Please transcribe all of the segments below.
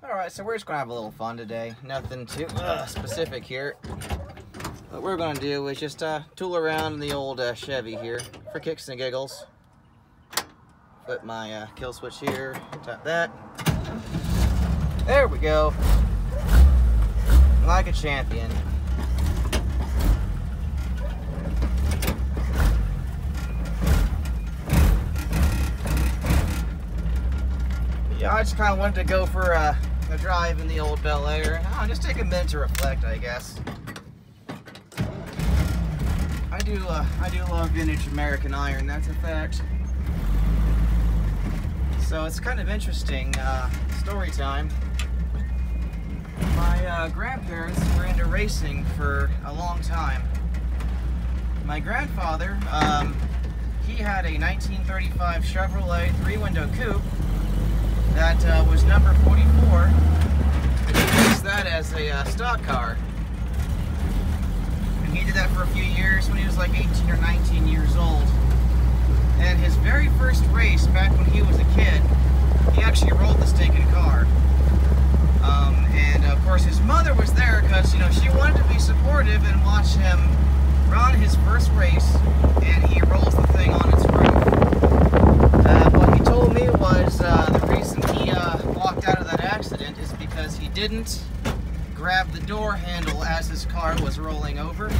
Alright, so we're just going to have a little fun today. Nothing too specific here. What we're going to do is just tool around in the old Chevy here for kicks and giggles. Flip my kill switch here, tap that. There we go. Like a champion. Yeah, I just kind of wanted to go for a drive in the old Bel Air. Just take a minute to reflect, I guess. I do love vintage American iron, that's a fact. So it's kind of interesting, story time. My grandparents were into racing for a long time. My grandfather, he had a 1935 Chevrolet 3-window coupe that was number 44. He used that as a stock car. And he did that for a few years when he was like 18 or 19 years old. And his very first race, back when he was a kid, he actually rolled the stinking car. And of course his mother was there because, you know, she wanted to be supportive and watch him run his first race, and he rolls the thing on its roof. What he told me was the reason he walked out of that accident is because he didn't grab the door handle as his car was rolling over.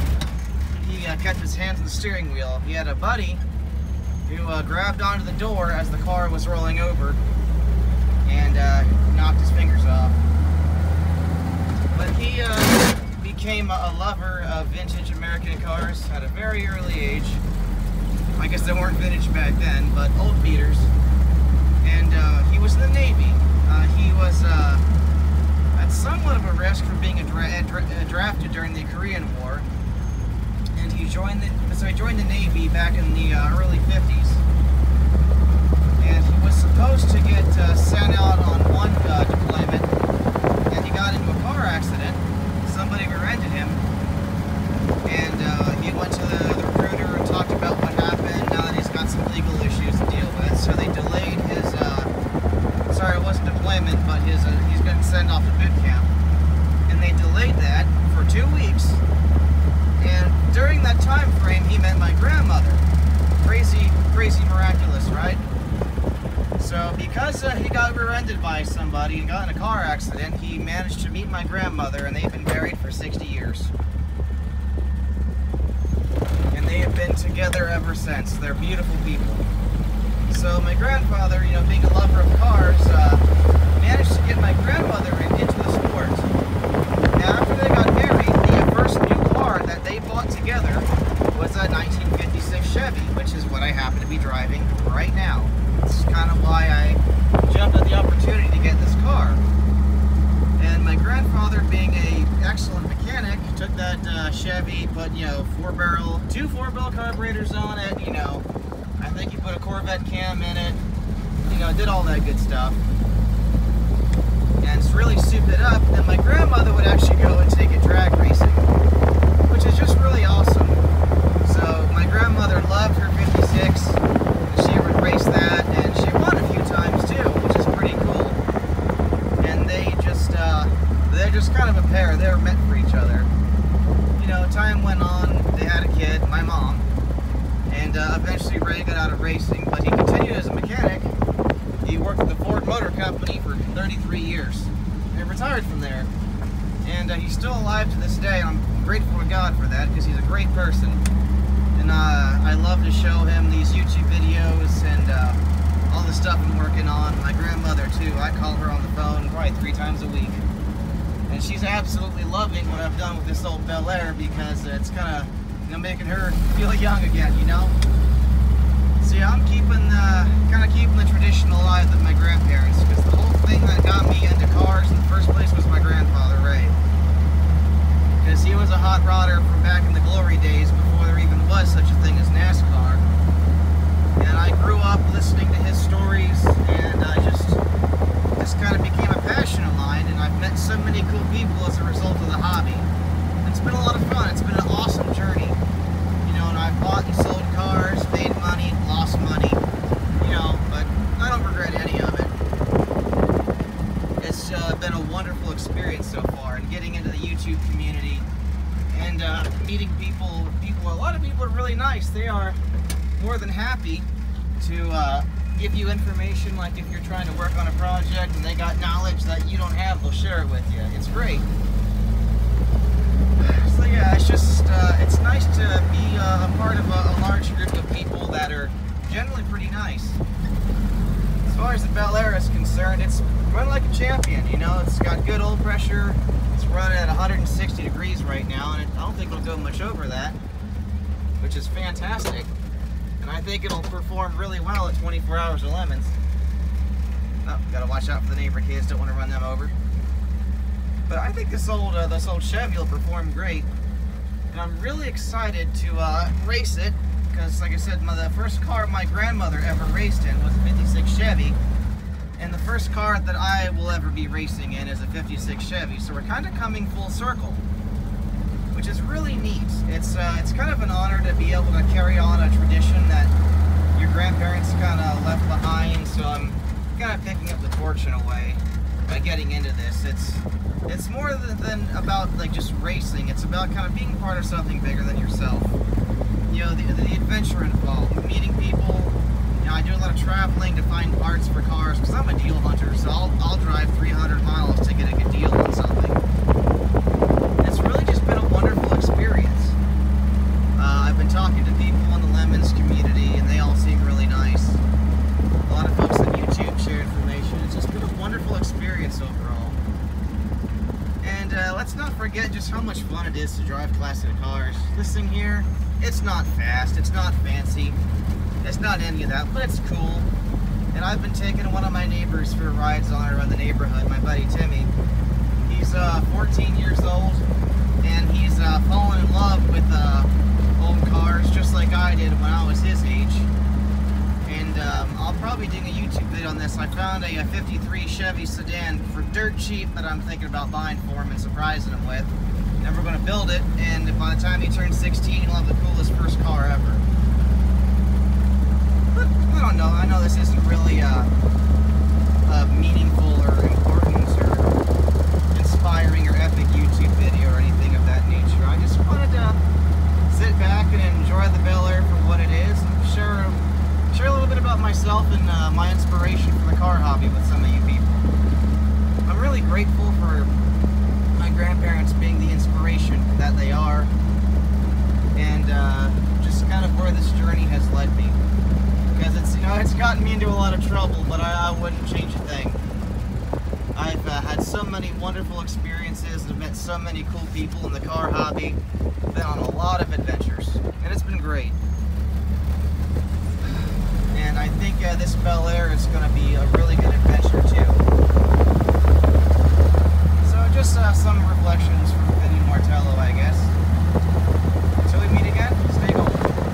He kept his hands on the steering wheel. He had a buddy who grabbed onto the door as the car was rolling over and knocked his fingers off. But he became a lover of vintage American cars at a very early age. I guess they weren't vintage back then, but old beaters. And he was in the Navy. He was at somewhat of a risk for being drafted during the Korean War. And he joined the Navy back in the early 50s. And he was supposed to get sent out on one deployment, and he got into a car accident. Somebody rear-ended him, and he went to the recruiter and talked about what happened. Now that he's got some legal issues to deal with, so they delayed his. Sorry, it wasn't deployment, but he's going to send off to boot camp, and they delayed that for 2 weeks. And during that time frame, he met my grandmother. Crazy, crazy, miraculous, right? So because he got rear-ended by somebody and got in a car accident, he managed to meet my grandmother, and they've been married for 60 years. And they have been together ever since. They're beautiful people. So my grandfather, you know, being a lover of cars, managed to get my grandmother into the sport. Now after they got married, the first new car that they bought together was a 1956 Chevy, which is what I happen to be driving right now. It's kind of why I jumped at the opportunity to get this car. And my grandfather, being an excellent mechanic, took that Chevy, put, you know, two four-barrel carburetors on it, you know, I think he put a Corvette cam in it, you know, did all that good stuff. And it's really souped it up. And my grandmother would actually go and take it drag racing, which is just really awesome. So my grandmother loved her 56, and she would race that, and she won a few times too, which is pretty cool. And they're just kind of a pair. They were meant for each other. You know, time went on, they had a kid, my mom, and eventually Ray got out of racing, but he continued as a mechanic. He worked at the Ford Motor Company for 33 years, and retired from there. And he's still alive to this day, and I'm grateful to God for that, because he's a great person. And I love to show him these YouTube videos and all the stuff I'm working on. My grandmother too, I call her on the phone probably 3 times a week. And she's absolutely loving what I've done with this old Bel Air, because it's kind of, you know, making her feel young again, you know? So yeah, I'm kind of keeping the tradition alive with my grandparents, because the whole thing that got me into cars in the first place was my grandfather, Ray. Because he was a hot rodder from back in the glory days before there even was such a thing as NASCAR. And I grew up listening to his stories, and I just kind of became a passion of mine, and I've met so many cool people as a result of the hobby. And it's been a lot of fun. It's been an awesome journey. You know, and I've bought and sold cars, made money, lost money, you know, but I don't regret any of it. been a wonderful experience so far, and getting into the YouTube community and meeting people. A lot of people are really nice. They are more than happy to give you information, like if you're trying to work on a project and they got knowledge that you don't have, they'll share it with you. It's great. So yeah, it's just, it's nice to be a part of a large group of people that are generally pretty nice. As far as the Bel Air is concerned, it's run like a champion, you know. It's got good oil pressure. It's running at 160 degrees right now, and I don't think it'll go much over that, which is fantastic. And I think it'll perform really well at 24 hours of lemons. Oh, gotta watch out for the neighbor kids, don't want to run them over. But I think this old Chevy will perform great. And I'm really excited to race it, because like I said, the first car my grandmother ever raced in was a 56 Chevy. And the first car that I will ever be racing in is a 56 Chevy. So we're kind of coming full circle, which is really neat. It's kind of an honor to be able to carry on a tradition that your grandparents kind of left behind. So I'm kind of picking up the torch in a way by getting into this. It's more than about like just racing. It's about kind of being part of something bigger than yourself. You know, the adventure involved, meeting people. You know, I do a lot of traveling to find parts for cars because I'm a deal hunter. So I'll drive 300 miles to get a good deal on something. It's really just been a wonderful experience. I've been talking to people in the Lemons community, and they all seem really nice. A lot of folks on YouTube share information. It's just been a wonderful experience overall. And let's not forget just how much fun it is to drive classic cars. This thing here, it's not fast, it's not fancy, it's not any of that, but it's cool. And I've been taking one of my neighbors for rides on around the neighborhood, my buddy Timmy. He's 14 years old, and he's fallen in love with old cars just like I did when I was his age. And I'll probably do a YouTube video on this. I found a 53 Chevy sedan for dirt cheap that I'm thinking about buying for him and surprising him with. And we're going to build it, and by the time he turns 16, he'll have the coolest first car ever. But I don't know. I know this isn't really meaningful or important or inspiring or epic YouTube video or anything of that nature. I just wanted to sit back and enjoy the Bel Air for what it is, and share a little bit about myself and my inspiration for the car hobby with some of you people. I'm really grateful for my grandparents being the inspiration that they are, and just kind of where this journey has led me. Because it's, you know, it's gotten me into a lot of trouble, but I wouldn't change a thing. I've had so many wonderful experiences and met so many cool people in the car hobby. Been on a lot of adventures, and it's been great. And I think this Bel Air is going to be a really good adventure too. So just some reflection